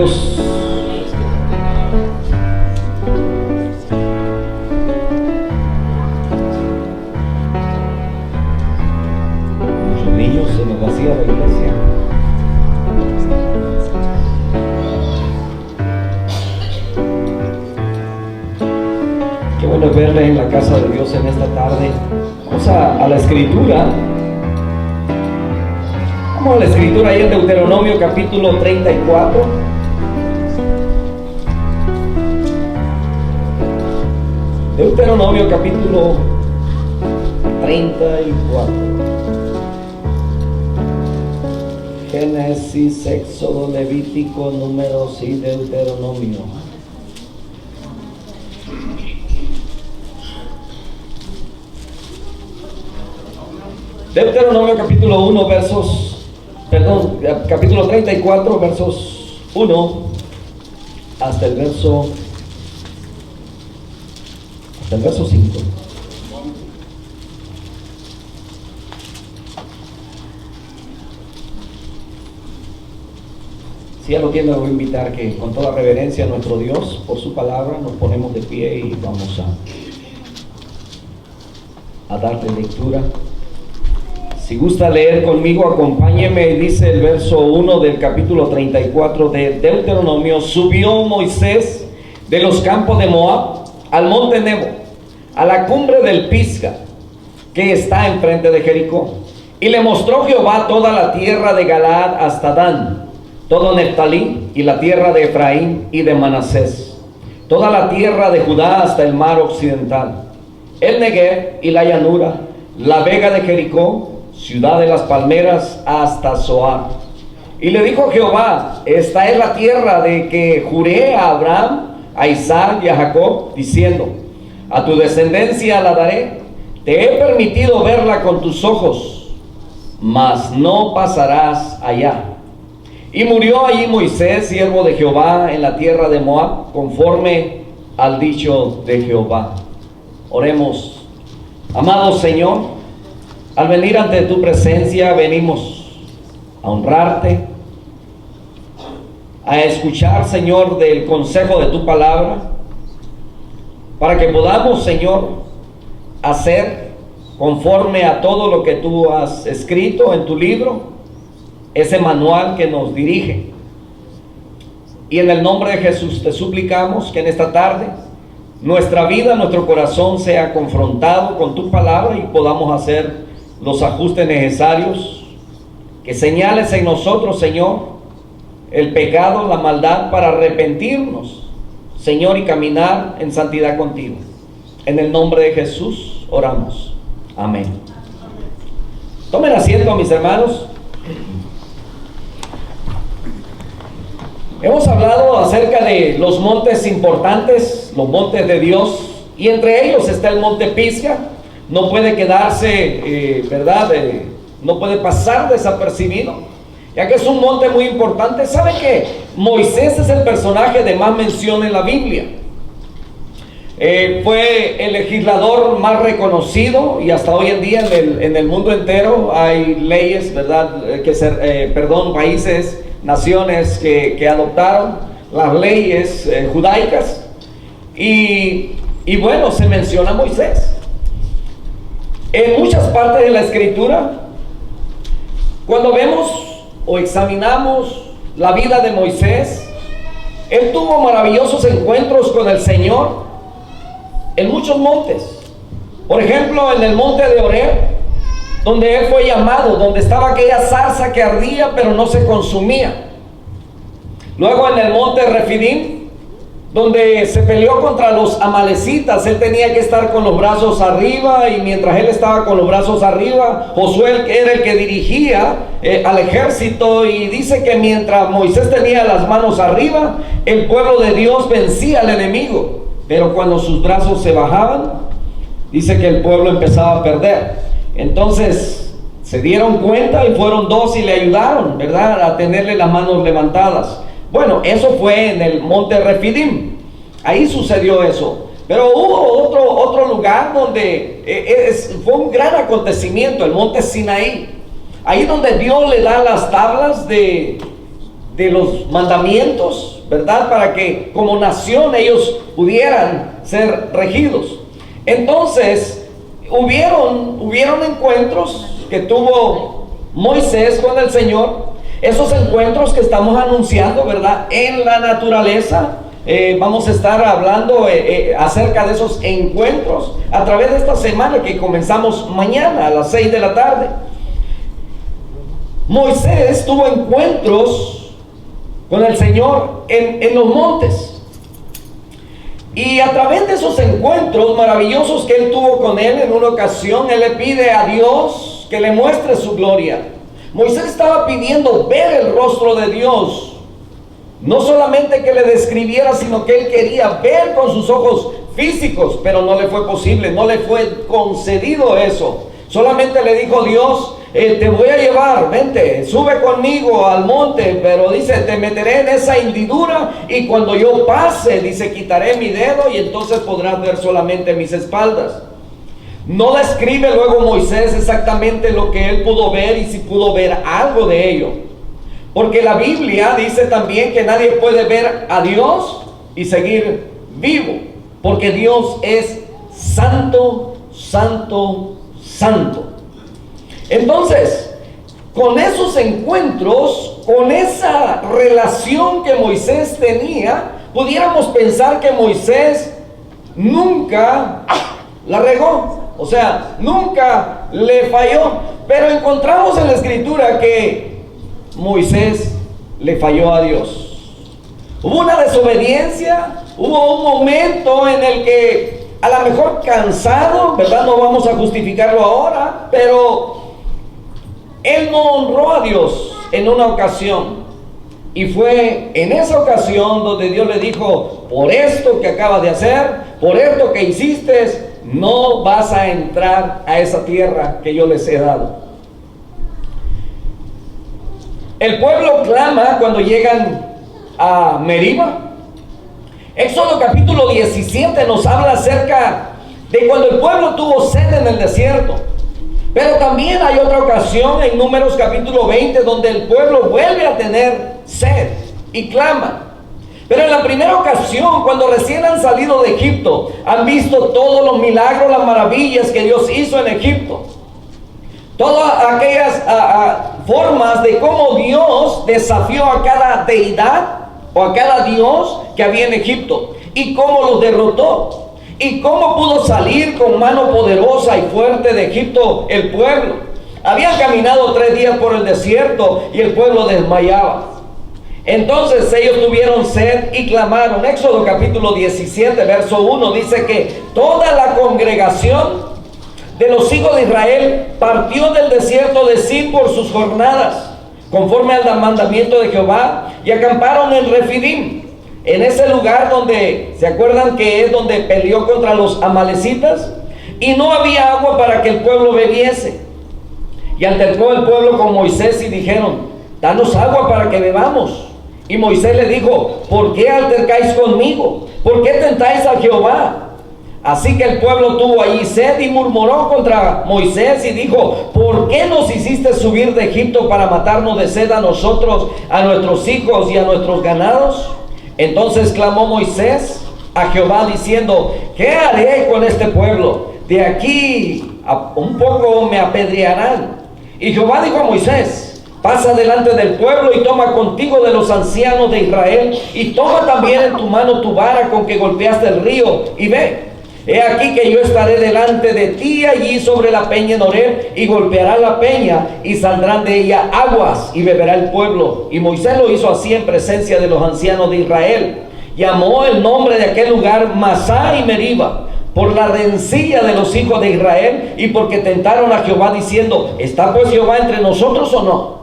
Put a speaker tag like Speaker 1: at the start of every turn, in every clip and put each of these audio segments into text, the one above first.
Speaker 1: Dios. Muchos niños, se nos vacía la iglesia. Qué bueno verle en la casa de Dios en esta tarde. Vamos a la escritura. Vamos a la escritura ahí en Deuteronomio capítulo 34. Deuteronomio capítulo 34. Génesis, Éxodo, Levítico, Números y Deuteronomio. Deuteronomio capítulo 1 capítulo 34 versos 1 hasta el verso 5. Si ya lo tiene, lo voy a invitar que con toda reverencia a nuestro Dios por su palabra nos ponemos de pie y vamos a darle lectura. Si gusta leer conmigo, acompáñeme. Dice el verso 1 del capítulo 34 de Deuteronomio: subió Moisés de los campos de Moab al monte Nebo, a la cumbre del Pisga, que está enfrente de Jericó. Y le mostró Jehová toda la tierra de Galaad hasta Dan, todo Neftalí, y la tierra de Efraín y de Manasés, toda la tierra de Judá hasta el mar occidental, el Negev y la llanura, la vega de Jericó, ciudad de las palmeras, hasta Zoar. Y le dijo Jehová: esta es la tierra de que juré a Abraham, a Isaac y a Jacob, diciendo: a tu descendencia la daré. Te he permitido verla con tus ojos, mas no pasarás allá. Y murió allí Moisés, siervo de Jehová, en la tierra de Moab, conforme al dicho de Jehová. Oremos. Amado Señor, al venir ante tu presencia venimos a honrarte, a escuchar, Señor, del consejo de tu palabra, para que podamos, Señor, hacer conforme a todo lo que tú has escrito en tu libro, ese manual que nos dirige. Y en el nombre de Jesús te suplicamos que en esta tarde nuestra vida, nuestro corazón sea confrontado con tu palabra y podamos hacer los ajustes necesarios, que señales en nosotros, Señor, el pecado, la maldad, para arrepentirnos, Señor, y caminar en santidad contigo. En el nombre de Jesús oramos. Amén. Tomen asiento, mis hermanos. Hemos hablado acerca de los montes importantes, los montes de Dios, y entre ellos está el monte Pisga. No puede quedarse, no puede pasar desapercibido, ya que es un monte muy importante. ¿Sabe que Moisés es el personaje de más mención en la Biblia? Fue el legislador más reconocido, y hasta hoy en día en el mundo entero hay leyes, países, naciones que adoptaron las leyes judaicas, y bueno, se menciona a Moisés. En muchas partes de la escritura, cuando vemos o examinamos la vida de Moisés, él tuvo maravillosos encuentros con el Señor en muchos montes. Por ejemplo, en el monte de Horeb, donde él fue llamado, donde estaba aquella zarza que ardía pero no se consumía. Luego en el monte Refidim, donde se peleó contra los amalecitas, él tenía que estar con los brazos arriba, y mientras él estaba con los brazos arriba, Josué era el que dirigía al ejército, y dice que mientras Moisés tenía las manos arriba, el pueblo de Dios vencía al enemigo, pero cuando sus brazos se bajaban, dice que el pueblo empezaba a perder. Entonces se dieron cuenta y fueron dos y le ayudaron, ¿verdad?, a tenerle las manos levantadas. Bueno, eso fue en el monte Refidim. Ahí sucedió eso. Pero hubo otro lugar donde fue un gran acontecimiento, el monte Sinaí. Ahí donde Dios le da las tablas de los mandamientos, ¿verdad? Para que como nación ellos pudieran ser regidos. Entonces, hubieron encuentros que tuvo Moisés con el Señor. Esos encuentros que estamos anunciando, ¿verdad? En la naturaleza. Vamos a estar hablando acerca de esos encuentros a través de esta semana que comenzamos mañana a las 6 de la tarde. Moisés tuvo encuentros con el Señor en los montes. Y a través de esos encuentros maravillosos que él tuvo con él, en una ocasión él le pide a Dios que le muestre su gloria. Moisés estaba pidiendo ver el rostro de Dios. No solamente que le describiera, sino que él quería ver con sus ojos físicos, pero no le fue posible, no le fue concedido eso. Solamente le dijo Dios, te voy a llevar, vente, sube conmigo al monte, pero dice, te meteré en esa hendidura y cuando yo pase, dice, quitaré mi dedo y entonces podrás ver solamente mis espaldas. No describe luego Moisés exactamente lo que él pudo ver y si pudo ver algo de ello. Porque la Biblia dice también que nadie puede ver a Dios y seguir vivo. Porque Dios es santo, santo, santo. Entonces, con esos encuentros, con esa relación que Moisés tenía, pudiéramos pensar que Moisés nunca la regó. O sea, nunca le falló. Pero encontramos en la Escritura que Moisés le falló a Dios. Hubo una desobediencia, hubo un momento en el que a lo mejor cansado, ¿verdad? No vamos a justificarlo ahora, pero él no honró a Dios en una ocasión. Y fue en esa ocasión donde Dios le dijo, por esto que acabas de hacer, por esto que hiciste, no vas a entrar a esa tierra que yo les he dado. El pueblo clama cuando llegan a Meriba. Éxodo capítulo 17 nos habla acerca de cuando el pueblo tuvo sed en el desierto. Pero también hay otra ocasión en Números capítulo 20 donde el pueblo vuelve a tener sed y clama. Pero en la primera ocasión, cuando recién han salido de Egipto, han visto todos los milagros, las maravillas que Dios hizo en Egipto. Todas aquellas formas de cómo Dios desafió a cada deidad o a cada dios que había en Egipto y cómo los derrotó y cómo pudo salir con mano poderosa y fuerte de Egipto el pueblo. Habían caminado 3 días por el desierto y el pueblo desmayaba. Entonces ellos tuvieron sed y clamaron. Éxodo capítulo 17 verso 1 dice que toda la congregación de los hijos de Israel partió del desierto de Sin por sus jornadas, conforme al mandamiento de Jehová, y acamparon en Refidim, en ese lugar donde, ¿se acuerdan que es donde peleó contra los amalecitas? Y no había agua para que el pueblo bebiese. Y altercó el pueblo con Moisés y dijeron, danos agua para que bebamos. Y Moisés le dijo, ¿por qué altercáis conmigo? ¿Por qué tentáis a Jehová? Así que el pueblo tuvo allí sed y murmuró contra Moisés y dijo, ¿por qué nos hiciste subir de Egipto para matarnos de sed a nosotros, a nuestros hijos y a nuestros ganados? Entonces clamó Moisés a Jehová diciendo, ¿qué haré con este pueblo? De aquí a un poco me apedrearán. Y Jehová dijo a Moisés, pasa delante del pueblo y toma contigo de los ancianos de Israel y toma también en tu mano tu vara con que golpeaste el río y ve. He aquí que yo estaré delante de ti allí sobre la peña en Horeb, y golpeará la peña y saldrán de ella aguas y beberá el pueblo. Y Moisés lo hizo así en presencia de los ancianos de Israel. Llamó el nombre de aquel lugar Masá y Meriba, por la rencilla de los hijos de Israel y porque tentaron a Jehová diciendo, ¿está pues Jehová entre nosotros o no?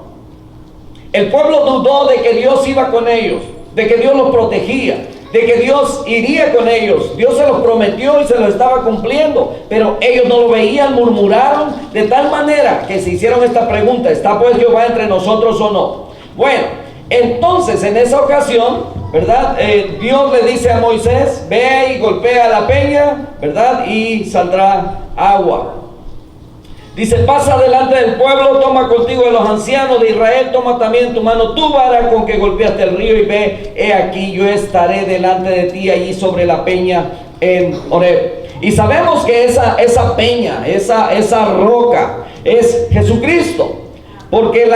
Speaker 1: El pueblo dudó de que Dios iba con ellos, de que Dios los protegía, de que Dios iría con ellos. Dios se los prometió y se lo estaba cumpliendo, pero ellos no lo veían, murmuraron de tal manera que se hicieron esta pregunta, ¿está pues Jehová entre nosotros o no? Bueno, entonces en esa ocasión, ¿verdad? Dios le dice a Moisés, ve y golpea la peña, ¿verdad? Y saldrá agua. Dice, pasa delante del pueblo, toma contigo de los ancianos de Israel, toma también en tu mano tu vara con que golpeaste el río y ve, he aquí yo estaré delante de ti allí sobre la peña en Horeb. Y sabemos que esa peña, esa roca es Jesucristo. Porque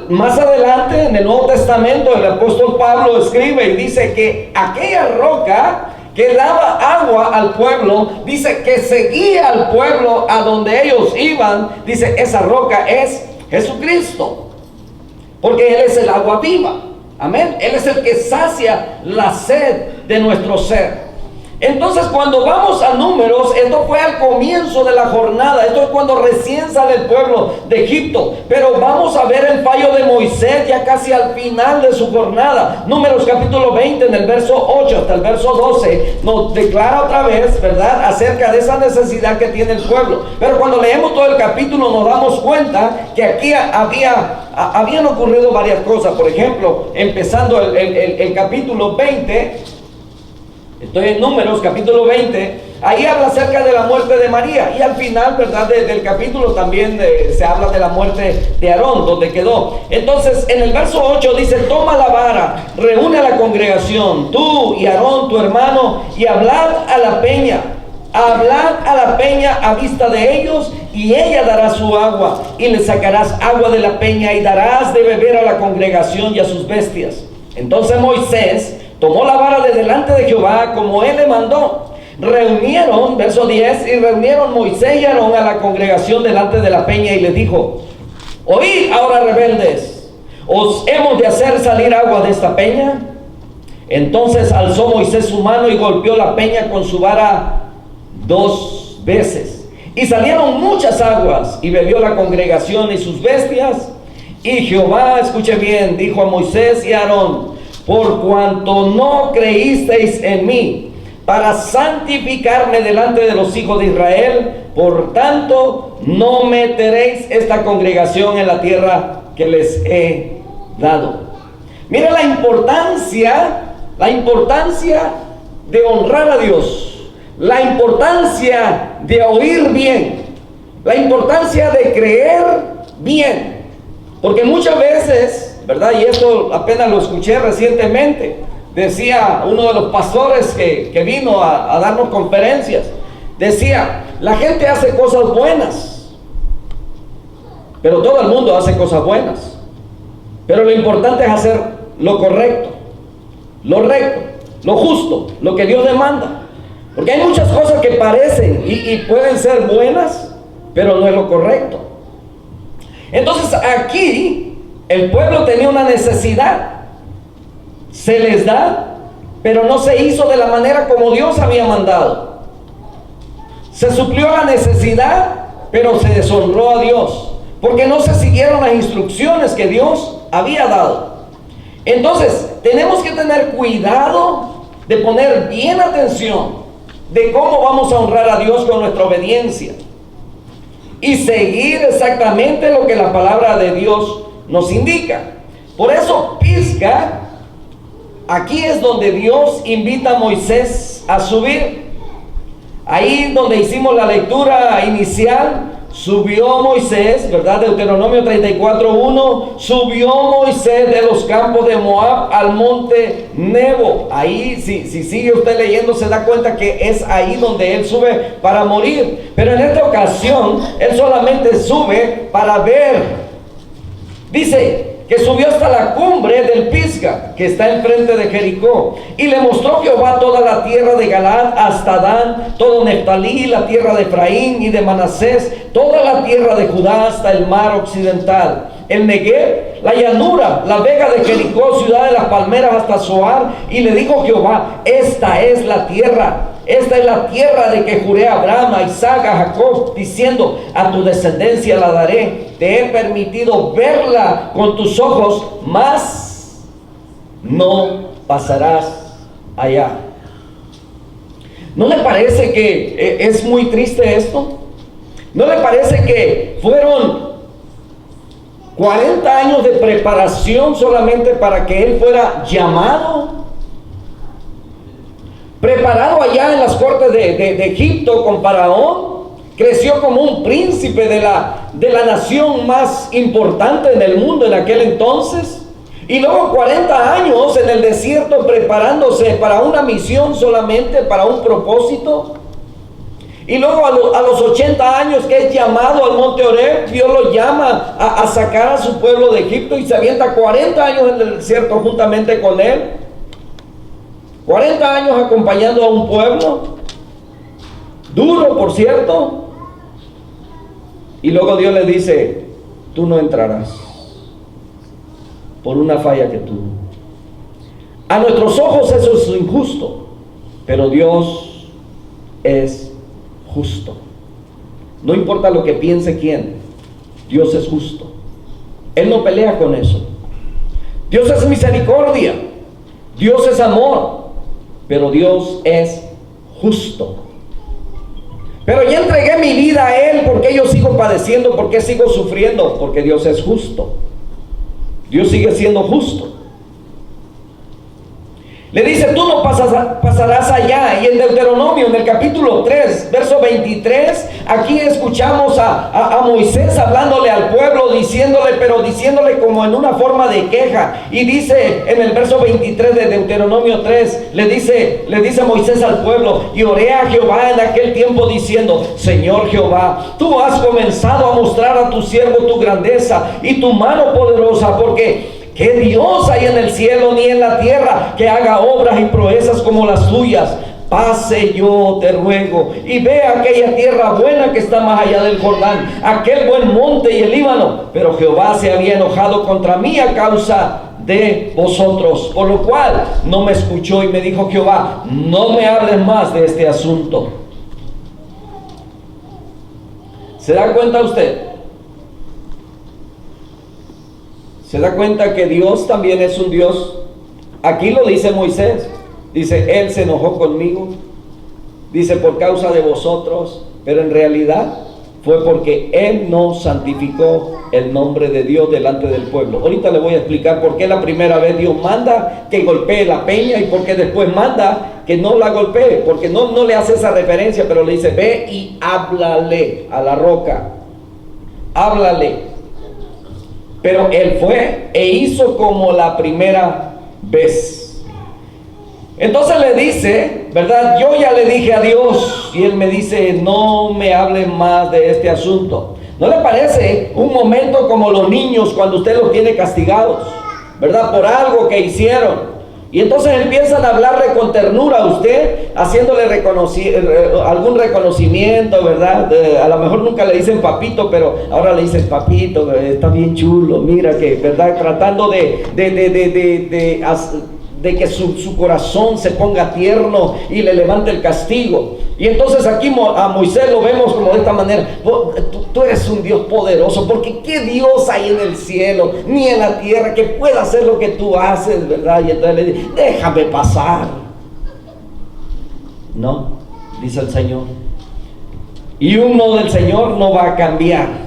Speaker 1: más adelante en el Nuevo Testamento el apóstol Pablo escribe y dice que aquella roca que daba agua al pueblo, dice que seguía al pueblo a donde ellos iban, dice esa roca es Jesucristo. Porque Él es el agua viva, amén. Él es el que sacia la sed de nuestro ser. Entonces cuando vamos a Números, esto fue al comienzo de la jornada, esto es cuando recién sale el pueblo de Egipto, pero vamos a ver el fallo de Moisés ya casi al final de su jornada. Números capítulo 20 en el verso 8 hasta el verso 12 nos declara otra vez, ¿verdad?, acerca de esa necesidad que tiene el pueblo. Pero cuando leemos todo el capítulo nos damos cuenta que aquí habían ocurrido varias cosas. Por ejemplo, empezando el capítulo 20, estoy en Números capítulo 20, ahí habla acerca de la muerte de María, y al final, ¿verdad?, del capítulo también se habla de la muerte de Aarón, donde quedó. Entonces en el verso 8 dice, toma la vara, reúne a la congregación, tú y Aarón tu hermano, y hablad a la peña a vista de ellos, y ella dará su agua, y le sacarás agua de la peña, y darás de beber a la congregación y a sus bestias. Entonces Moisés tomó la vara de delante de Jehová como él le mandó. Reunieron, verso 10, y reunieron Moisés y Aarón a la congregación delante de la peña y les dijo, oíd ahora, rebeldes, ¿os hemos de hacer salir agua de esta peña? Entonces alzó Moisés su mano y golpeó la peña con su vara 2 veces, y salieron muchas aguas, y bebió la congregación y sus bestias. Y Jehová, escuche bien, dijo a Moisés y a Aarón, por cuanto no creísteis en mí para santificarme delante de los hijos de Israel, por tanto no meteréis esta congregación en la tierra que les he dado. Mira la importancia de honrar a Dios, la importancia de oír bien, la importancia de creer bien. Porque muchas veces, ¿verdad?, y esto apenas lo escuché recientemente, decía uno de los pastores que vino a darnos conferencias, decía, la gente hace cosas buenas, pero todo el mundo hace cosas buenas, pero lo importante es hacer lo correcto, lo recto, lo justo, lo que Dios demanda. Porque hay muchas cosas que parecen y pueden ser buenas, pero no es lo correcto. Entonces aquí el pueblo tenía una necesidad, se les da, pero no se hizo de la manera como Dios había mandado. Se suplió la necesidad, pero se deshonró a Dios, porque no se siguieron las instrucciones que Dios había dado. Entonces tenemos que tener cuidado de poner bien atención de cómo vamos a honrar a Dios con nuestra obediencia y seguir exactamente lo que la palabra de Dios nos indica. Por eso Pisga, aquí es donde Dios invita a Moisés a subir. Ahí donde hicimos la lectura inicial, subió Moisés, ¿verdad? Deuteronomio 34:1, subió Moisés de los campos de Moab al monte Nebo. Ahí, si sigue usted leyendo, se da cuenta que es ahí donde él sube para morir. Pero en esta ocasión, él solamente sube para ver. Dice que subió hasta la cumbre del Pisga, que está enfrente de Jericó, y le mostró Jehová toda la tierra de Galaad hasta Dan, todo Neftalí, la tierra de Efraín y de Manasés, toda la tierra de Judá hasta el mar occidental, el Negev, la llanura, la vega de Jericó, ciudad de las palmeras hasta Zoar. Y le dijo Jehová, esta es la tierra de que juré a Abraham, a Isaac, a Jacob, diciendo, a tu descendencia la daré. Te he permitido verla con tus ojos, mas no pasarás allá. ¿No le parece que es muy triste esto? ¿No le parece que fueron 40 años de preparación solamente para que él fuera llamado? Preparado allá en las cortes de Egipto con Faraón, creció como un príncipe de la nación más importante en el mundo en aquel entonces. Y luego 40 años en el desierto preparándose para una misión solamente, para un propósito. Y luego a los 80 años que es llamado al monte Horeb, Dios lo llama a sacar a su pueblo de Egipto y se avienta 40 años en el desierto juntamente con él. 40 años acompañando a un pueblo, duro por cierto. Y luego Dios le dice, tú no entrarás por una falla que tuvo. A nuestros ojos eso es injusto, pero Dios es justo. No importa lo que piense quién, Dios es justo. Él no pelea con eso. Dios es misericordia, Dios es amor, pero Dios es justo. Pero ya entregué mi vida a Él, ¿por qué yo sigo padeciendo? ¿Por qué sigo sufriendo? Porque Dios es justo. Dios sigue siendo justo. Le dice, tú no pasarás allá. Y en Deuteronomio, en el capítulo 3, verso 23, aquí escuchamos a Moisés hablándole al pueblo, diciéndole como en una forma de queja. Y dice en el verso 23 de Deuteronomio 3, le dice Moisés al pueblo, y oré a Jehová en aquel tiempo diciendo, Señor Jehová, tú has comenzado a mostrar a tu siervo tu grandeza y tu mano poderosa, porque ¿qué Dios hay en el cielo ni en la tierra que haga obras y proezas como las tuyas? Pase yo, te ruego, y ve aquella tierra buena que está más allá del Jordán, aquel buen monte y el Líbano. Pero Jehová se había enojado contra mí a causa de vosotros, por lo cual no me escuchó, y me dijo Jehová, no me hables más de este asunto. ¿Se da cuenta usted? ¿Se da cuenta que Dios también es un Dios? Aquí lo dice Moisés. Dice, Él se enojó conmigo. Dice, por causa de vosotros. Pero en realidad fue porque Él no santificó el nombre de Dios delante del pueblo. Ahorita le voy a explicar por qué la primera vez Dios manda que golpee la peña y por qué después manda que no la golpee. Porque no le hace esa referencia, pero le dice, ve y háblale a la roca. Háblale. Pero Él fue e hizo como la primera vez. Entonces le dice, ¿verdad? Yo ya le dije a Dios, y Él me dice, no me hable más de este asunto. ¿No le parece un momento como los niños cuando usted los tiene castigados, ¿verdad? Por algo que hicieron. Y entonces empiezan a hablarle con ternura a usted, haciéndole algún reconocimiento, ¿verdad? A lo mejor nunca le dicen papito, pero ahora le dicen papito, está bien chulo, mira que, ¿verdad? Tratando de que su corazón se ponga tierno y le levante el castigo. Y entonces aquí a Moisés lo vemos como de esta manera, tú eres un Dios poderoso, porque ¿qué Dios hay en el cielo ni en la tierra que pueda hacer lo que tú haces, verdad? Y entonces le dice, déjame pasar. No, dice el Señor, y uno del Señor no va a cambiar.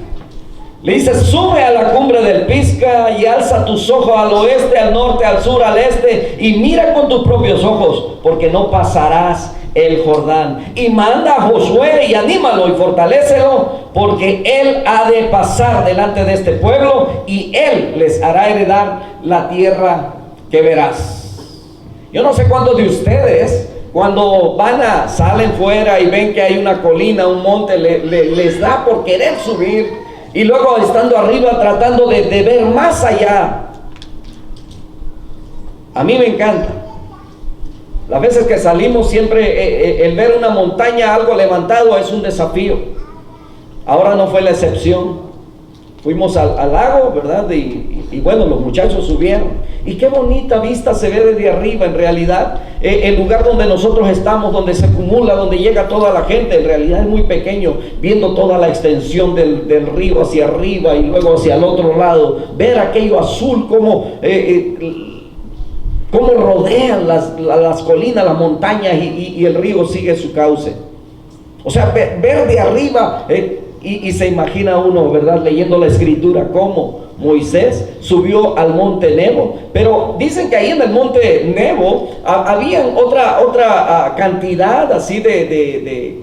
Speaker 1: Le dice, sube a la cumbre del Pisga y alza tus ojos al oeste, al norte, al sur, al este, y mira con tus propios ojos, porque no pasarás el Jordán. Y manda a Josué y anímalo y fortalécelo, porque él ha de pasar delante de este pueblo y él les hará heredar la tierra que verás. Yo no sé cuántos de ustedes, cuando salen fuera y ven que hay una colina, un monte, les da por querer subir. Y luego estando arriba tratando de ver más allá. A mí me encanta. Las veces que salimos siempre el ver una montaña, algo levantado, es un desafío. Ahora no fue la excepción. Fuimos al lago, ¿verdad? Y bueno, los muchachos subieron. Y qué bonita vista se ve desde arriba en realidad. El lugar donde nosotros estamos, donde se acumula, donde llega toda la gente, en realidad es muy pequeño. Viendo toda la extensión del río hacia arriba y luego hacia el otro lado. Ver aquello azul, cómo rodean las colinas, las montañas y el río sigue su cauce. O sea, ver de arriba... Y se imagina uno, ¿verdad? Leyendo la escritura, cómo Moisés subió al monte Nebo. Pero dicen que ahí en el monte Nebo había otra cantidad así de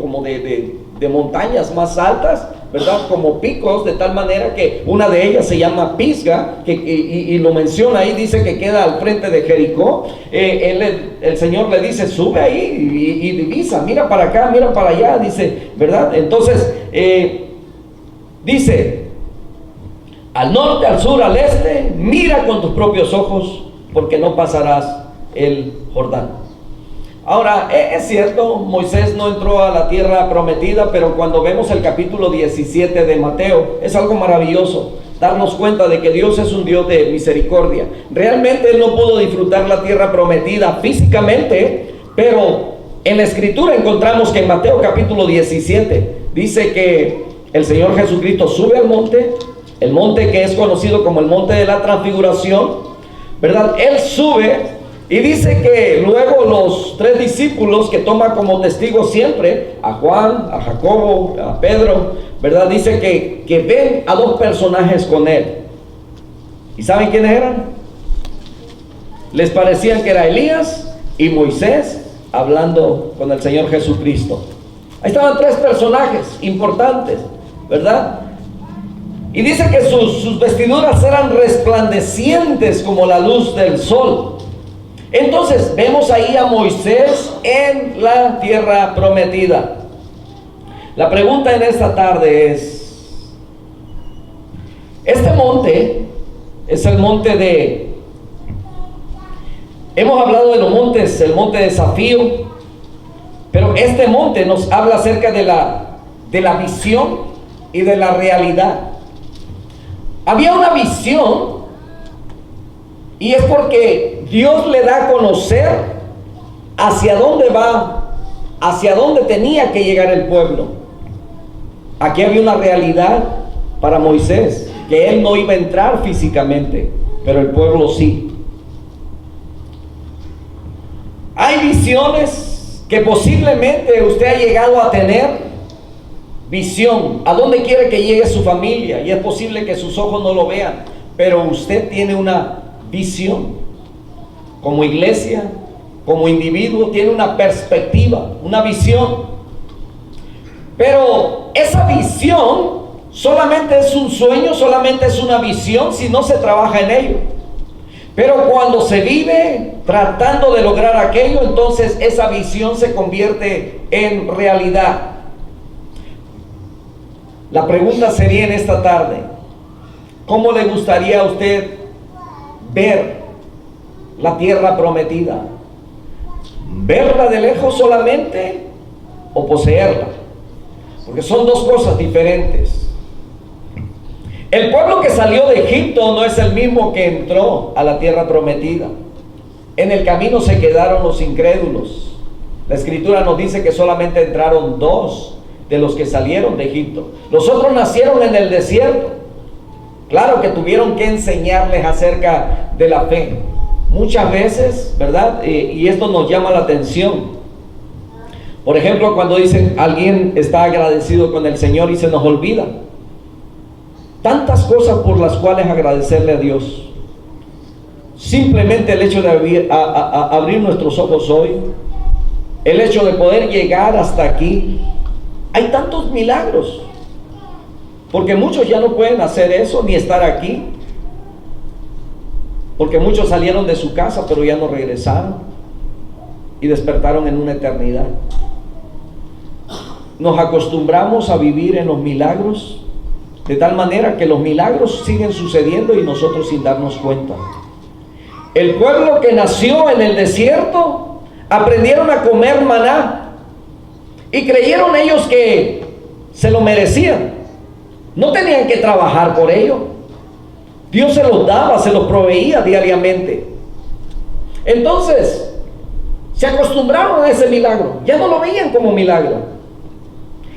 Speaker 1: de montañas más altas, ¿verdad? Como picos, de tal manera que una de ellas se llama Pisga, y lo menciona ahí, dice que queda al frente de Jericó. El Señor le dice, sube ahí y divisa, mira para acá, mira para allá, dice, ¿verdad? Entonces, dice, al norte, al sur, al este, mira con tus propios ojos, porque no pasarás el Jordán. Ahora, es cierto, Moisés no entró a la tierra prometida, pero cuando vemos el capítulo 17 de Mateo, es algo maravilloso darnos cuenta de que Dios es un Dios de misericordia. Realmente él no pudo disfrutar la tierra prometida físicamente, pero en la escritura encontramos que en Mateo capítulo 17 dice que el Señor Jesucristo sube al monte, el monte que es conocido como el monte de la transfiguración, ¿verdad? Él sube. Y dice que luego los 3 discípulos que toma como testigos siempre, a Juan, a Jacobo, a Pedro, ¿verdad? Dice que ven a 2 personajes con él. ¿Y saben quiénes eran? Les parecían que era Elías y Moisés hablando con el Señor Jesucristo. Ahí estaban 3 personajes importantes, ¿verdad? Y dice que sus vestiduras eran resplandecientes como la luz del sol. Entonces vemos ahí a Moisés en la tierra prometida. La pregunta en esta tarde es, este monte es el monte hemos hablado de los montes, el monte de Desafío, pero este monte nos habla acerca de la visión y de la realidad. Había una visión, y es porque Dios le da a conocer hacia dónde va, hacia dónde tenía que llegar el pueblo. Aquí había una realidad para Moisés, que él no iba a entrar físicamente, pero el pueblo sí. Hay visiones que posiblemente usted ha llegado a tener, visión, a dónde quiere que llegue su familia, y es posible que sus ojos no lo vean, pero usted tiene una visión. Como iglesia, como individuo, tiene una perspectiva, una visión. Pero esa visión solamente es un sueño, solamente es una visión si no se trabaja en ello. Pero cuando se vive tratando de lograr aquello, entonces esa visión se convierte en realidad. La pregunta sería en esta tarde, ¿cómo le gustaría a usted ver la tierra prometida? ¿Verla de lejos solamente o poseerla? Porque son 2 cosas diferentes. El pueblo que salió de Egipto no es el mismo que entró a la tierra prometida. En el camino se quedaron los incrédulos. La escritura nos dice que solamente entraron 2 de los que salieron de Egipto. Los otros nacieron en el desierto. Claro que tuvieron que enseñarles acerca de la fe. Muchas veces, ¿verdad? Y esto nos llama la atención. Por ejemplo, cuando dicen alguien está agradecido con el Señor y se nos olvida tantas cosas por las cuales agradecerle a Dios. Simplemente el hecho de abrir nuestros ojos hoy, el hecho de poder llegar hasta aquí. Hay tantos milagros, porque muchos ya no pueden hacer eso ni estar aquí, porque muchos salieron de su casa pero ya no regresaron y despertaron en una eternidad. Nos acostumbramos a vivir en los milagros de tal manera que los milagros siguen sucediendo y nosotros sin darnos cuenta. El pueblo que nació en el desierto aprendieron a comer maná y creyeron ellos que se lo merecían. No tenían que trabajar por ello. Dios se los daba, se los proveía diariamente. Entonces se acostumbraron a ese milagro, ya no lo veían como milagro.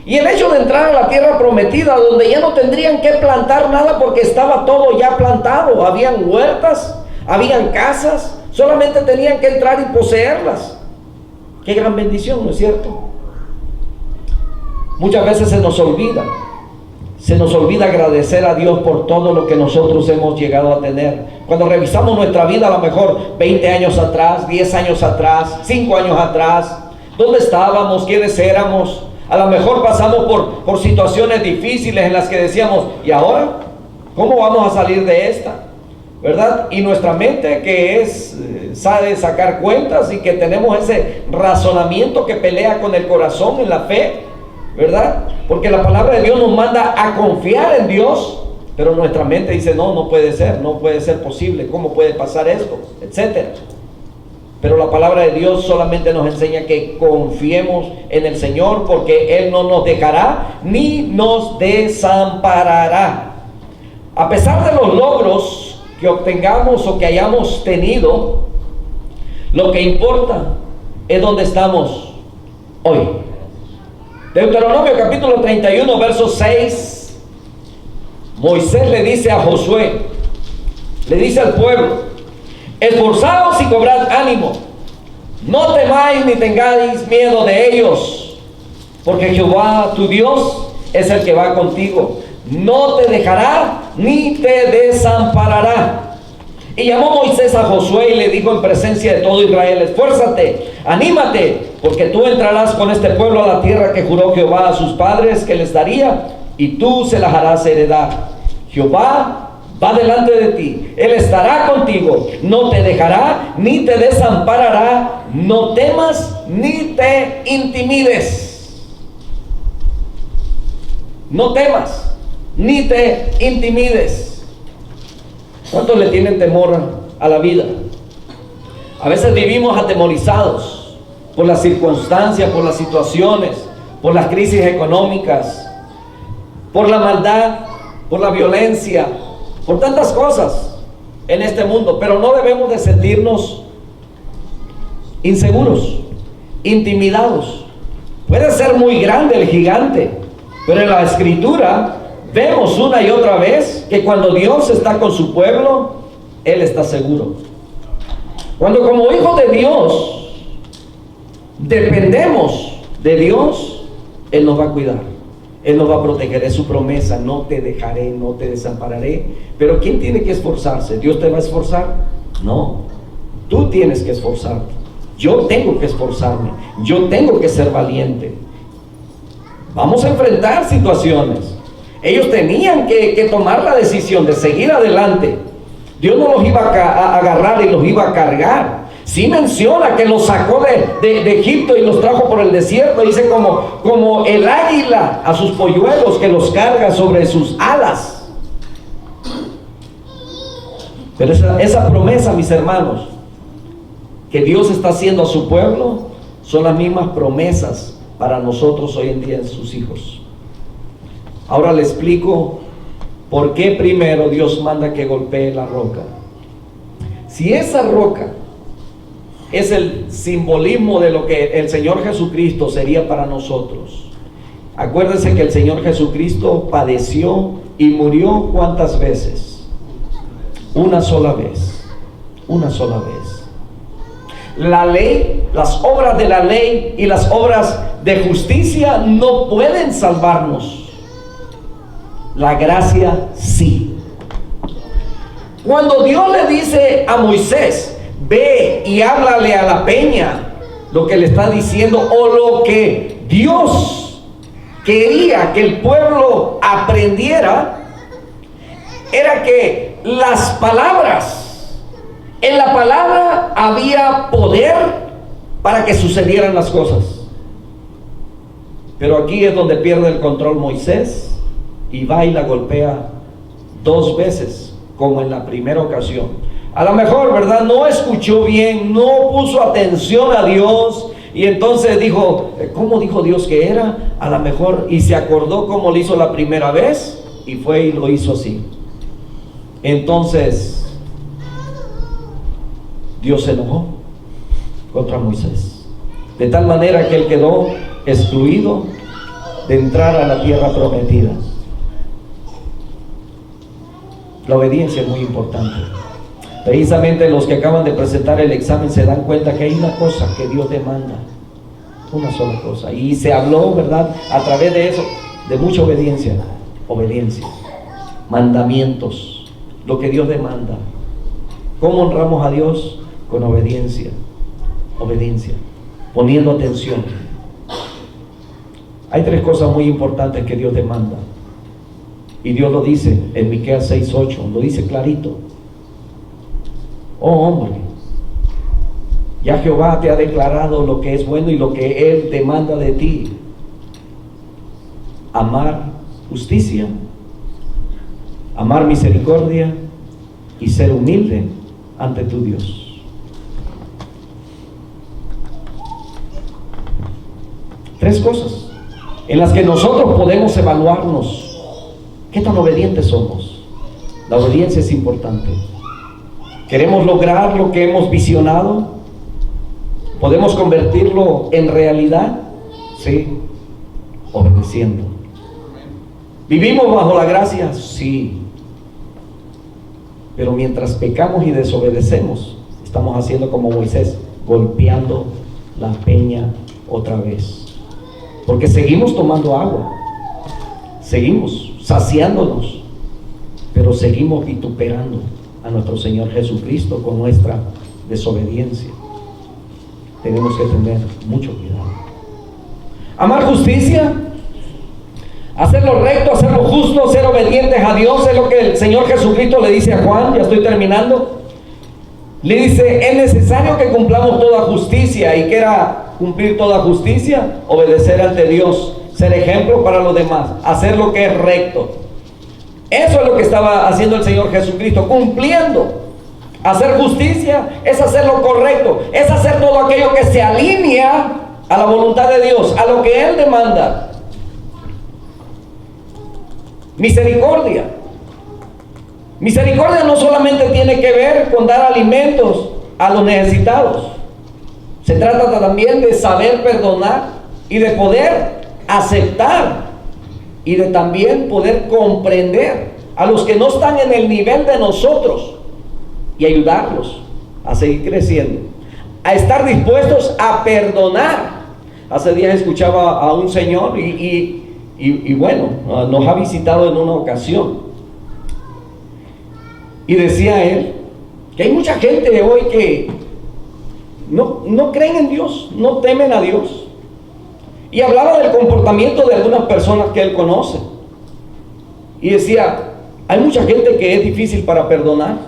Speaker 1: Y el hecho de entrar a la tierra prometida, donde ya no tendrían que plantar nada porque estaba todo ya plantado, habían huertas, habían casas, solamente tenían que entrar y poseerlas. Qué gran bendición, ¿no es cierto? Muchas veces se nos olvida agradecer a Dios por todo lo que nosotros hemos llegado a tener. Cuando revisamos nuestra vida, a lo mejor 20 años atrás, 10 años atrás, 5 años atrás, ¿dónde estábamos? ¿Quiénes éramos? A lo mejor pasamos por situaciones difíciles en las que decíamos, ¿y ahora? ¿Cómo vamos a salir de esta? ¿Verdad? Y nuestra mente, que sabe sacar cuentas y que tenemos ese razonamiento que pelea con el corazón en la fe, ¿verdad? Porque la palabra de Dios nos manda a confiar en Dios, pero nuestra mente dice, no puede ser posible, ¿cómo puede pasar esto? Etcétera. Pero la palabra de Dios solamente nos enseña que confiemos en el Señor, porque Él no nos dejará ni nos desamparará. A pesar de los logros que obtengamos o que hayamos tenido, lo que importa es dónde estamos hoy. Deuteronomio capítulo 31, verso 6, Moisés le dice a Josué, le dice al pueblo: esforzaos y cobrad ánimo, no temáis ni tengáis miedo de ellos, porque Jehová tu Dios es el que va contigo, no te dejará ni te desamparará. Y llamó Moisés a Josué y le dijo en presencia de todo Israel: esfuérzate, anímate, porque tú entrarás con este pueblo a la tierra que juró Jehová a sus padres que les daría, y tú se las harás heredar. Jehová va delante de ti, Él estará contigo, no te dejará ni te desamparará, no temas ni te intimides. No temas ni te intimides. ¿Cuántos le tienen temor a la vida? A veces vivimos atemorizados por las circunstancias, por las situaciones, por las crisis económicas, por la maldad, por la violencia, por tantas cosas en este mundo. Pero no debemos de sentirnos inseguros, intimidados. Puede ser muy grande el gigante, pero en la Escritura vemos una y otra vez que cuando Dios está con su pueblo, Él está seguro. Cuando como hijos de Dios dependemos de Dios, Él nos va a cuidar, Él nos va a proteger. Es su promesa: no te dejaré, no te desampararé. Pero ¿quién tiene que esforzarse? ¿Dios te va a esforzar? No, tú tienes que esforzarte. Yo tengo que esforzarme, yo tengo que ser valiente. Vamos a enfrentar situaciones. Ellos tenían que tomar la decisión de seguir adelante. Dios no los iba a agarrar y los iba a cargar. Sí menciona que los sacó de Egipto y los trajo por el desierto. Dice como el águila a sus polluelos, que los carga sobre sus alas. Pero esa promesa, mis hermanos, que Dios está haciendo a su pueblo, son las mismas promesas para nosotros hoy en día, sus hijos. Ahora le explico por qué primero Dios manda que golpee la roca. Si esa roca es el simbolismo de lo que el Señor Jesucristo sería para nosotros, acuérdense que el Señor Jesucristo padeció y murió ¿cuántas veces? Una sola vez. Una sola vez. La ley, las obras de la ley y las obras de justicia no pueden salvarnos. La gracia sí. Cuando Dios le dice a Moisés: ve y háblale a la peña, lo que le está diciendo, o lo que Dios quería que el pueblo aprendiera, era que las palabras, en la palabra había poder para que sucedieran las cosas. Pero aquí es donde pierde el control Moisés y va y la golpea 2 veces, como en la primera ocasión. A lo mejor, ¿verdad?, no escuchó bien, no puso atención a Dios, y entonces dijo: ¿cómo dijo Dios que era? A lo mejor, y se acordó cómo lo hizo la primera vez, y fue y lo hizo así. Entonces Dios se enojó contra Moisés, de tal manera que él quedó excluido de entrar a la tierra prometida. La obediencia es muy importante. Precisamente los que acaban de presentar el examen se dan cuenta que hay una cosa que Dios demanda, una sola cosa, y se habló, ¿verdad?, a través de eso, de mucha obediencia. Obediencia, mandamientos, lo que Dios demanda. ¿Cómo honramos a Dios? Con obediencia, obediencia, poniendo atención. Hay tres cosas muy importantes que Dios demanda. Y Dios lo dice en Miqueas 6:8, lo dice clarito. Oh hombre, ya Jehová te ha declarado lo que es bueno y lo que Él demanda de ti. Amar justicia, amar misericordia y ser humilde ante tu Dios. Tres cosas en las que nosotros podemos evaluarnos. ¿Qué tan obedientes somos? La obediencia es importante. ¿Queremos lograr lo que hemos visionado? ¿Podemos convertirlo en realidad? Sí, obedeciendo. ¿Vivimos bajo la gracia? Sí. Pero mientras pecamos y desobedecemos, estamos haciendo como Moisés, golpeando la peña otra vez. Porque seguimos tomando agua, seguimos saciándonos, pero seguimos vituperando a nuestro Señor Jesucristo con nuestra desobediencia. Tenemos que tener mucho cuidado. Amar justicia, hacer lo recto, hacer lo justo, ser obedientes a Dios, es lo que el Señor Jesucristo le dice a Juan. Ya estoy terminando. Le dice, es necesario que cumplamos toda justicia. ¿Y qué era cumplir toda justicia? Obedecer ante Dios, ser ejemplo para los demás, hacer lo que es recto. Eso es lo que estaba haciendo el Señor Jesucristo, cumpliendo. Hacer justicia es hacer lo correcto, es hacer todo aquello que se alinea a la voluntad de Dios, a lo que Él demanda. Misericordia. Misericordia no solamente tiene que ver con dar alimentos a los necesitados. Se trata también de saber perdonar y de poder aceptar y de también poder comprender a los que no están en el nivel de nosotros y ayudarlos a seguir creciendo, a estar dispuestos a perdonar. Hace días escuchaba a un señor y bueno, nos ha visitado en una ocasión. Y decía él que hay mucha gente hoy que no creen en Dios, no temen a Dios. Y hablaba del comportamiento de algunas personas que él conoce. Y decía, hay mucha gente que es difícil para perdonar,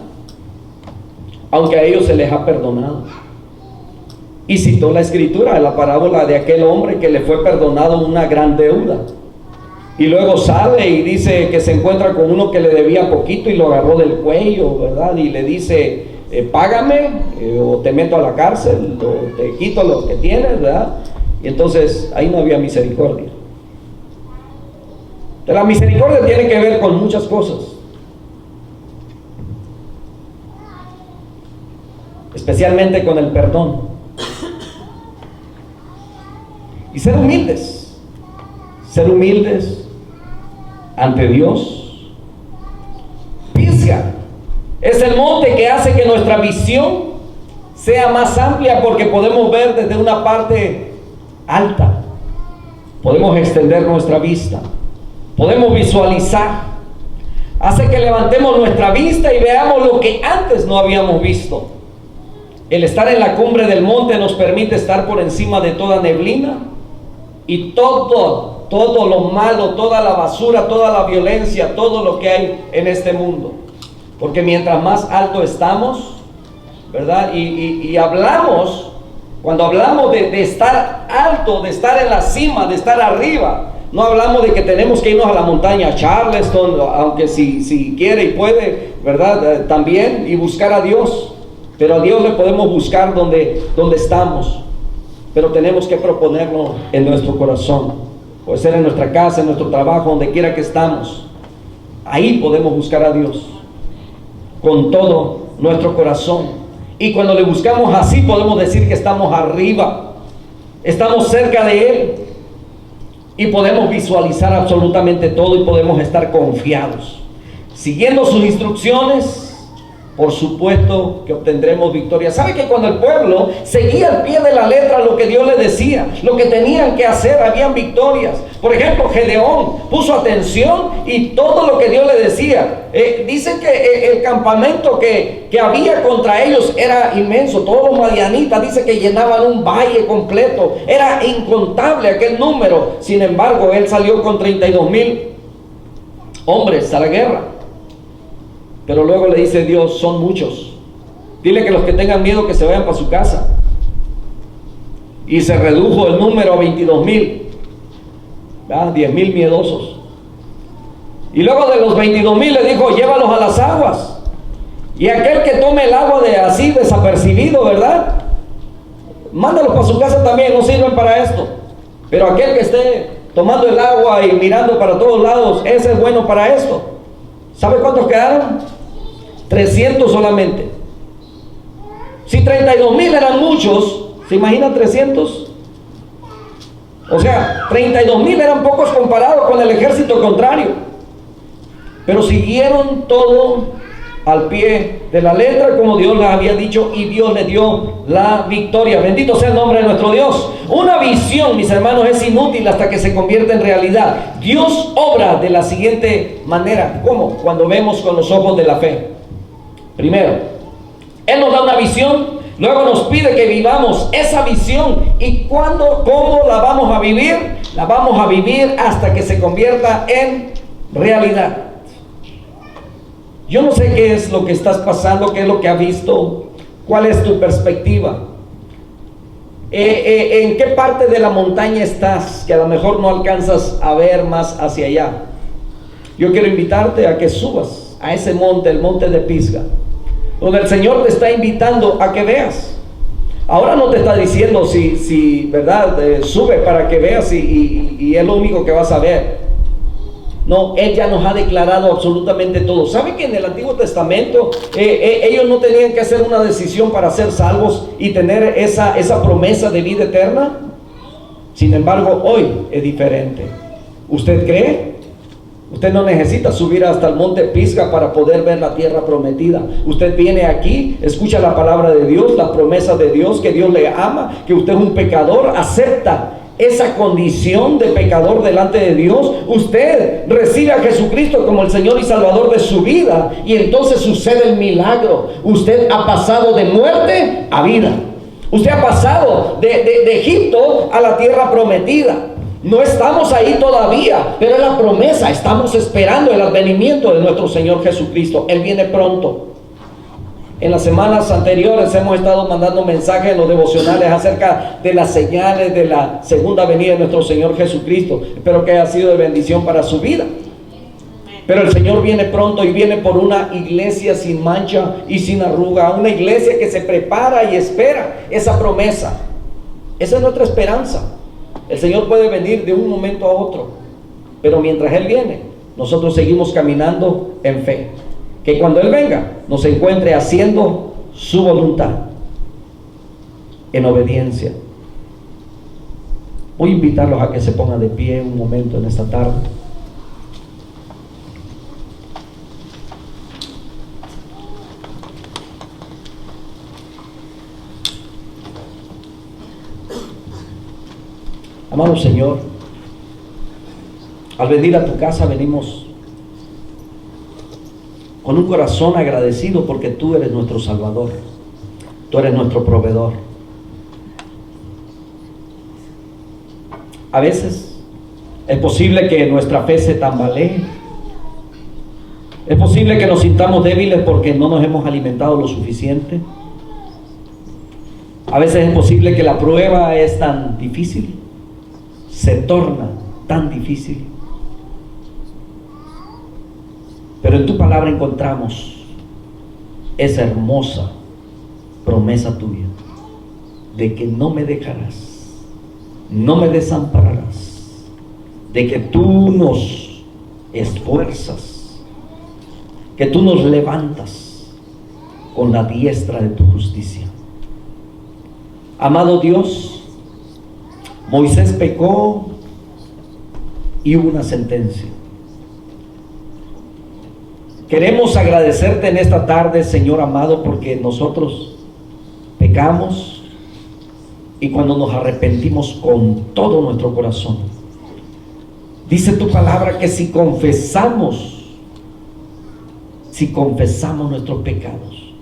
Speaker 1: aunque a ellos se les ha perdonado. Y citó la escritura, la parábola de aquel hombre que le fue perdonado una gran deuda. Y luego sale y dice que se encuentra con uno que le debía poquito y lo agarró del cuello, ¿verdad? Y le dice, págame o te meto a la cárcel o te quito lo que tienes, ¿verdad? Y entonces ahí no había misericordia. La misericordia tiene que ver con muchas cosas, especialmente con el perdón. Y ser humildes ante Dios. Pisga es el monte que hace que nuestra visión sea más amplia, porque podemos ver desde una parte alta, podemos extender nuestra vista, podemos visualizar. Hace que levantemos nuestra vista y veamos lo que antes no habíamos visto. El estar en la cumbre del monte nos permite estar por encima de toda neblina y todo lo malo, toda la basura, toda la violencia, todo lo que hay en este mundo. Porque mientras más alto estamos, ¿verdad? Y hablamos, cuando hablamos de estar alto, de estar en la cima, de estar arriba, no hablamos de que tenemos que irnos a la montaña Charleston, aunque si quiere y puede, ¿verdad? También, y buscar a Dios. Pero a Dios le podemos buscar donde estamos. Pero tenemos que proponerlo en nuestro corazón. Puede ser en nuestra casa, en nuestro trabajo, donde quiera que estamos. Ahí podemos buscar a Dios con todo nuestro corazón. Y cuando le buscamos así, podemos decir que estamos arriba, estamos cerca de Él, y podemos visualizar absolutamente todo y podemos estar confiados, siguiendo sus instrucciones, por supuesto que obtendremos victoria. ¿Sabe que cuando el pueblo seguía al pie de la letra lo que Dios le decía, lo que tenían que hacer, habían victorias? Por ejemplo, Gedeón puso atención y todo lo que Dios le decía. Dicen que el campamento que había contra ellos era inmenso. Todos los madianitas dicen que llenaban un valle completo. Era incontable aquel número. Sin embargo, él salió con 32,000 hombres a la guerra. Pero luego le dice Dios, son muchos. Dile que los que tengan miedo que se vayan para su casa. Y se redujo el número a 22,000. 10,000 miedosos. Y luego de los 22,000 le dijo, llévalos a las aguas. Y aquel que tome el agua de así desapercibido, ¿verdad? Mándalos para su casa también, no sirven para esto. Pero aquel que esté tomando el agua y mirando para todos lados, ese es bueno para esto. ¿Sabe cuántos quedaron? 300 solamente. Si 32,000 eran muchos, ¿se imaginan 300? O sea, 32,000 eran pocos comparados con el ejército contrario. Pero siguieron todo al pie de la letra como Dios les había dicho, y Dios les dio la victoria. Bendito sea el nombre de nuestro Dios. Una visión, mis hermanos, es inútil hasta que se convierte en realidad. Dios obra de la siguiente manera. ¿Cómo? Cuando vemos con los ojos de la fe. Primero, Él nos da una visión, luego nos pide que vivamos esa visión. ¿Y cuándo, cómo la vamos a vivir? La vamos a vivir hasta que se convierta en realidad. Yo no sé qué es lo que estás pasando, qué es lo que has visto, cuál es tu perspectiva, en qué parte de la montaña estás, que a lo mejor no alcanzas a ver más hacia allá. Yo quiero invitarte a que subas a ese monte, el monte de Pisga, donde el Señor te está invitando a que veas. Ahora no te está diciendo si ¿verdad? Sube para que veas y es lo único que vas a ver. No, Él ya nos ha declarado absolutamente todo. ¿Sabe que en el Antiguo Testamento ellos no tenían que hacer una decisión para ser salvos y tener esa promesa de vida eterna? Sin embargo, hoy es diferente. ¿Usted cree? Usted no necesita subir hasta el monte Pisga para poder ver la tierra prometida. Usted viene aquí, escucha la palabra de Dios, la promesa de Dios, que Dios le ama, que usted es un pecador, acepta esa condición de pecador delante de Dios. Usted recibe a Jesucristo como el Señor y Salvador de su vida, y entonces sucede el milagro. Usted ha pasado de muerte a vida. Usted ha pasado de Egipto a la tierra prometida. No estamos ahí todavía, pero es la promesa. Estamos esperando el advenimiento de nuestro Señor Jesucristo. Él viene pronto. En las semanas anteriores hemos estado mandando mensajes en los devocionales acerca de las señales de la segunda venida de nuestro Señor Jesucristo. Espero que haya sido de bendición para su vida. Pero el Señor viene pronto, y viene por una iglesia sin mancha y sin arruga. Una iglesia que se prepara y espera esa promesa. Esa es nuestra esperanza. El Señor puede venir de un momento a otro, pero mientras Él viene, nosotros seguimos caminando en fe. Que cuando Él venga, nos encuentre haciendo su voluntad, en obediencia. Voy a invitarlos a que se pongan de pie un momento en esta tarde. Amado Señor, al venir a tu casa venimos con un corazón agradecido, porque tú eres nuestro Salvador, tú eres nuestro proveedor. A veces es posible que nuestra fe se tambalee, es posible que nos sintamos débiles porque no nos hemos alimentado lo suficiente. A veces es posible que la prueba es tan difícil, se torna tan difícil. Pero en tu palabra encontramos esa hermosa promesa tuya de que no me dejarás, no me desampararás, de que tú nos esfuerzas, que tú nos levantas con la diestra de tu justicia. Amado Dios, Moisés pecó y hubo una sentencia. Queremos agradecerte en esta tarde, Señor amado, porque nosotros pecamos y cuando nos arrepentimos con todo nuestro corazón, dice tu palabra que si confesamos nuestros pecados,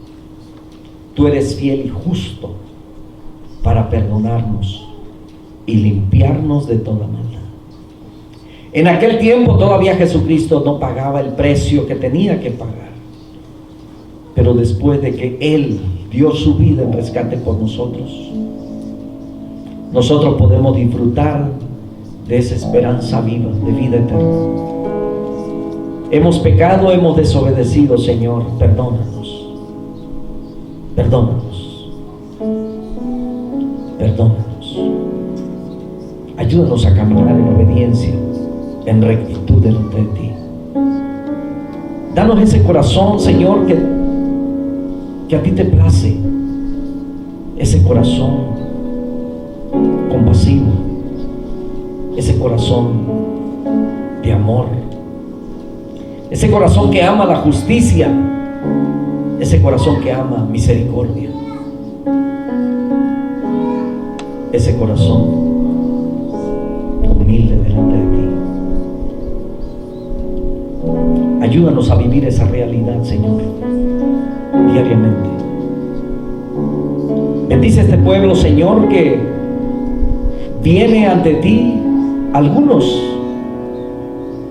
Speaker 1: tú eres fiel y justo para perdonarnos y limpiarnos de toda maldad. En aquel tiempo todavía Jesucristo no pagaba el precio que tenía que pagar, pero después de que Él dio su vida en rescate por nosotros, nosotros podemos disfrutar de esa esperanza viva, de vida eterna. Hemos pecado, hemos desobedecido, Señor, perdónanos, perdónanos, perdónanos. Ayúdanos a caminar en obediencia, en rectitud delante de ti. Danos ese corazón, Señor, que a ti te place, ese corazón compasivo, ese corazón de amor, ese corazón que ama la justicia, ese corazón que ama misericordia, ese corazón humilde delante de ti. Ayúdanos a vivir esa realidad, Señor, diariamente. Bendice a este pueblo, Señor, que viene ante ti, algunos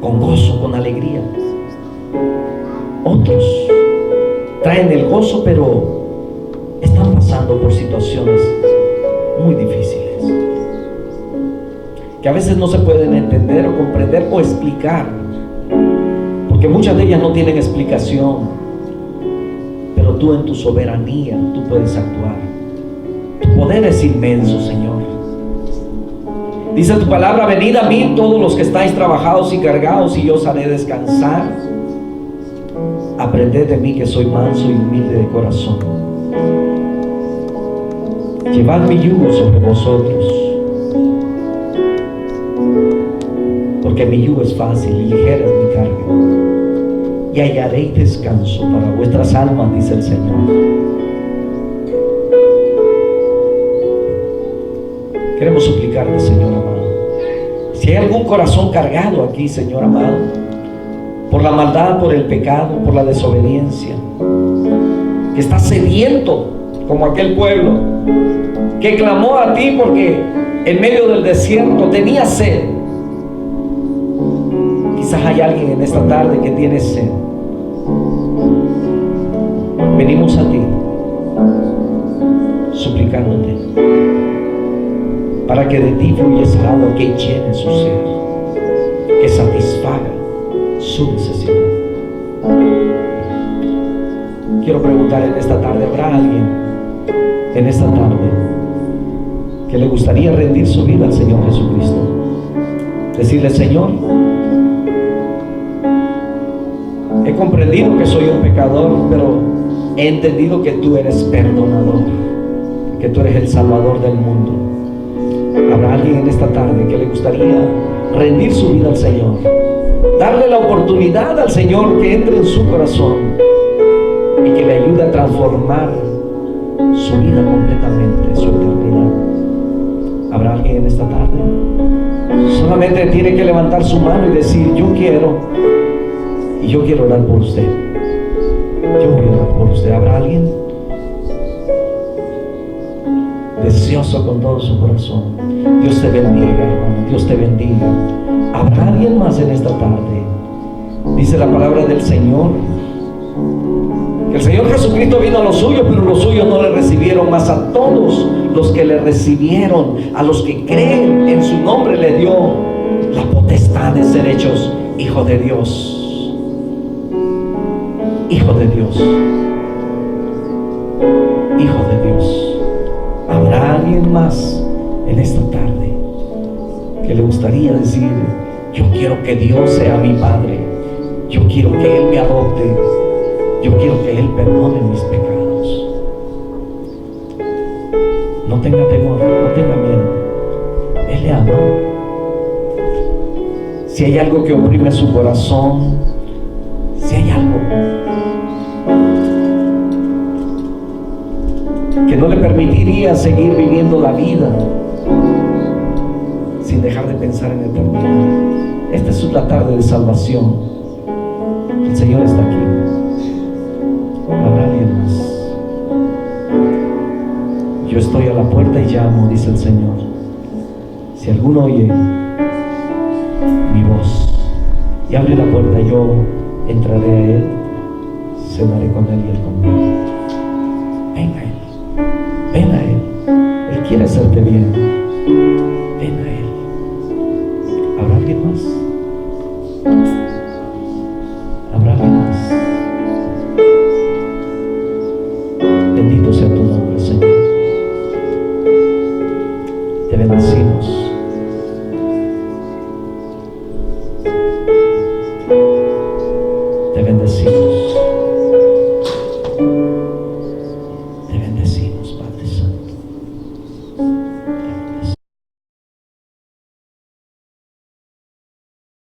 Speaker 1: con gozo, con alegría. Otros traen el gozo, pero están pasando por situaciones muy difíciles, que a veces no se pueden entender o comprender o explicar, porque muchas de ellas no tienen explicación, pero tú en tu soberanía, tú puedes actuar. Tu poder es inmenso, Señor. Dice tu palabra: venid a mí todos los que estáis trabajados y cargados, y yo os haré descansar. Aprended de mí, que soy manso y humilde de corazón. Llevad mi yugo sobre vosotros, porque mi yugo es fácil y ligera es mi carga, y hallaréis descanso para vuestras almas, dice el Señor. Queremos suplicarte, Señor amado, si hay algún corazón cargado aquí, Señor amado, por la maldad, por el pecado, por la desobediencia, que está sediento como aquel pueblo que clamó a ti porque en medio del desierto tenía sed. Quizás hay alguien en esta tarde que tiene sed. Venimos a ti suplicándote para que de ti fluya esa agua que llene su ser, que satisfaga su necesidad. Quiero preguntar en esta tarde: ¿habrá alguien en esta tarde que le gustaría rendir su vida al Señor Jesucristo? Decirle: Señor, he comprendido que soy un pecador, pero he entendido que tú eres perdonador, que tú eres el Salvador del mundo. ¿Habrá alguien en esta tarde que le gustaría rendir su vida al Señor? Darle la oportunidad al Señor que entre en su corazón y que le ayude a transformar su vida completamente, su eternidad. ¿Habrá alguien en esta tarde? Solamente tiene que levantar su mano y decir: yo quiero, y yo quiero orar por usted. Yo voy a orar por usted. ¿Habrá alguien deseoso con todo su corazón? Dios te bendiga, hermano. Dios te bendiga. ¿Habrá alguien más en esta tarde? Dice la palabra del Señor que el Señor Jesucristo vino a los suyos, pero los suyos no le recibieron. Mas a todos los que le recibieron, a los que creen en su nombre, le dio la potestad de ser hechos hijos de Dios. Hijo de Dios. Hijo de Dios. ¿Habrá alguien más en esta tarde que le gustaría decir: yo quiero que Dios sea mi Padre, yo quiero que Él me adopte, yo quiero que Él perdone mis pecados? No tenga temor, no tenga miedo. Él le ama. Si hay algo que oprime su corazón, Si hay algo que no le permitiría seguir viviendo la vida sin dejar de pensar en eternidad, esta es la tarde de salvación. El Señor está aquí. ¿Habrá alguien más? Yo estoy a la puerta y llamo, dice el Señor. Si alguno oye mi voz y abre la puerta, yo entraré a él, cenaré con él y él conmigo. Ven a él, ven a él. Él quiere hacerte bien. Ven a él. ¿Habrá alguien más? ¿Habrá alguien más? Bendito sea tu nombre, Señor. Te bendecimos. Te bendecimos.